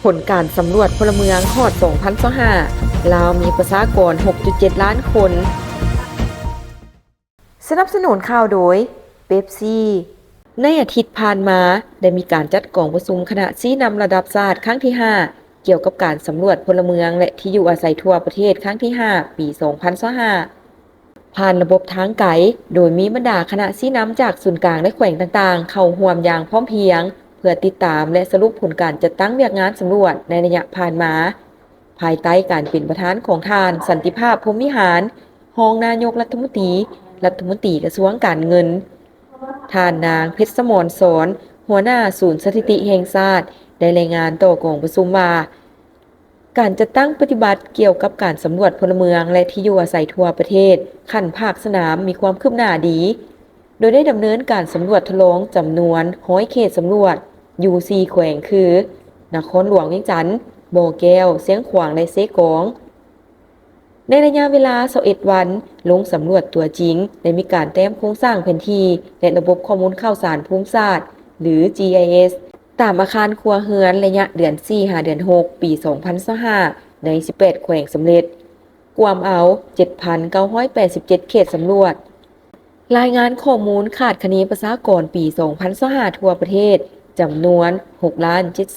ผลการสำรวจพลเมืองฮอด2025ลาวมีประชากร 6.7 ล้านคน สนับสนุนข่าวโดยเป๊ปซี่ในอาทิตย์ผ่านมาได้มีการจัดกองประชุมคณะชี้นำระดับชาติครั้งที่ 5 เกี่ยวกับการสำรวจพลเมืองและที่อยู่อาศัยทั่วประเทศครั้งที่ 5 ปี 2025ผ่านระบบทางไกลโดยมีบรรดาคณะชี้นำจากศูนย์กลางและแขวงต่างๆเข้าร่วมอย่างพร้อมเพรียงเพื่อติดตามและสรุปผลการจัดตั้งเวียกงานสำรวจในระยะผ่านมาภายใต้การเป็นประธานของท่านสันติภาพพรหมวิหารรองนายกรัฐมนตรีกระทรวงการเงินท่านนางเพชรสมรสอนหัวหน้าศูนย์สถิติแห่งชาติได้รายงานต่อกองประชุมว่าการจัดตั้งปฏิบัติเกี่ยวกับการสำรวจพลเมืองและที่อยู่อาศัยทั่วประเทศขั้นภาคสนามมีความคืบหน้าดีโดยได้ดำเนินการสำรวจทดลองจำนวน100เขตสำรวจอยู่4แขวงคือนครหลวงเวียงจันทน์บ่อแก้วเสียงขวางและเซกองในระยะเวลา21วันลงสำรวจตัวจริงได้มีการแต้มโครงสร้างแผนที่และระบบข้อมูลข่าวสารภูมิศาสตร์หรือ GIS ตามอาคารครัวเรือนระยะเดือน4-5เดือน6ปี2025ใน18แขวงสำเร็จรวมเอา 7,987 เขตสำรวจรายงานข้อมูลขาดคะเนประชากรปี2025ทั่วประเทศจำนวน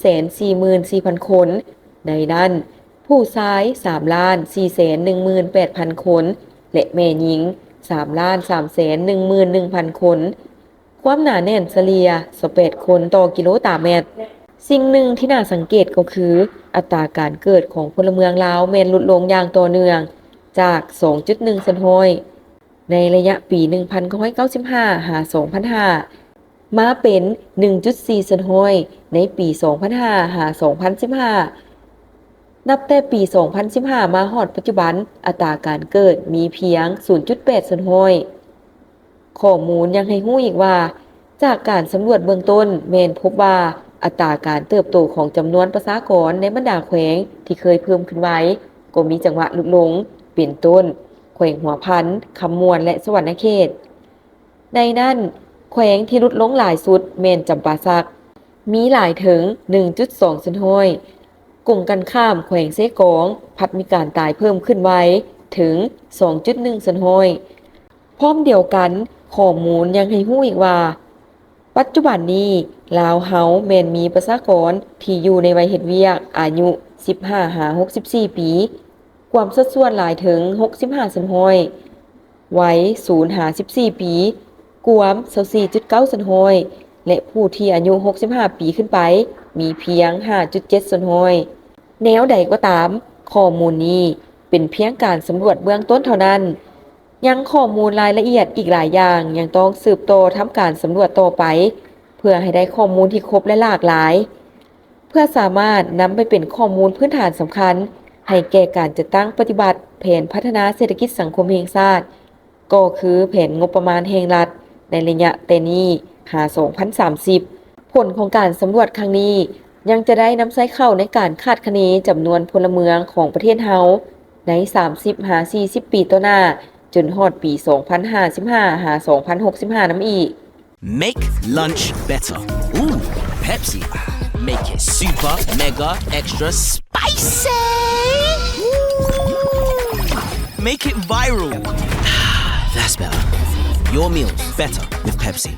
6,744,000 คนในนั้นผู้ชาย 3,418,000 คนและแม่หญิง 3,311,000 คนความหนาแน่นเฉลี่ย18คนต่อกิโลตารางเมตรสิ่งหนึ่งที่น่าสังเกตก็คืออัตราการเกิดของพลเมืองลาวแม้นลดลงอย่างต่อเนื่องจาก 2.1 สันห้อยในระยะปี 1995 หา 2005 มาเป็น 1.4 สันห้อยในปี 2005 หา 2015 นับแต่ปี 2015 มาฮอดปัจจุบันอัตราการเกิดมีเพียง 0.8 สันห้อยข้อมูลยังให้รู้อีกว่าจากการสำรวจเบื้องต้นแม้นพบว่าอัตราการเติบโตของจำนวนประชากรในบรรดาแขวงที่เคยเพิ่มขึ้นไว้ก็มีจังหวะลดลงเป็นต้นแขวงหัวพันคำมวนและสวรรณเขตในนั้นแขวงที่ลดลงหลายสุดแม่นจำปาสักมีหลายถึง 1.2 สันห้อยกลุ่มกันข้ามแขวงเซกองพัดมีการตายเพิ่มขึ้นไว้ถึง 2.1 สันห้อยพร้อมเดียวกันข้อมูลยังให้รู้อีกว่าปัจจุบันนี้ลาวเฮาแม่นมีประชากรที่อยู่ในวัยเฮ็ดเวียกอายุ 15-64 ปีความสัดส่วนหลายถึง 65 สันห้อยวัย 0-14 ปีกวม 24.9 สันห้อยและผู้ที่อายุ 65 ปีขึ้นไปมีเพียง 5.7 สันห้อยแนวใดก็ตามข้อมูลนี้เป็นเพียงการสำรวจเบื้องต้นเท่านั้นยังข้อมูลรายละเอียดอีกหลายอย่างยังต้องสืบต่อทำการสำรวจต่อไปเพื่อให้ได้ข้อมูลที่ครบและหลากหลายเพื่อสามารถนำไปเป็นข้อมูลพื้นฐานสำคัญให้แก่การจัดตั้งปฏิบัติแผนพัฒนาเศรษฐกิจสังคมแห่งชาติก็คือแผนงบประมาณแห่งรัฐในระยะแต่นี้หา 2030 ผลของการสำรวจครั้งนี้ยังจะได้นำใช้เข้าในการคาดคะเนจำนวนพลเมืองของประเทศเฮาใน 30-40 ปีต่อหน้าจนฮอดปี 2055 หา 2065 น้ำอีก Make lunch better. Ooh, Pepsi. Make it super, mega, extra spicy. Make it viral. That's better. Your meals better with Pepsi.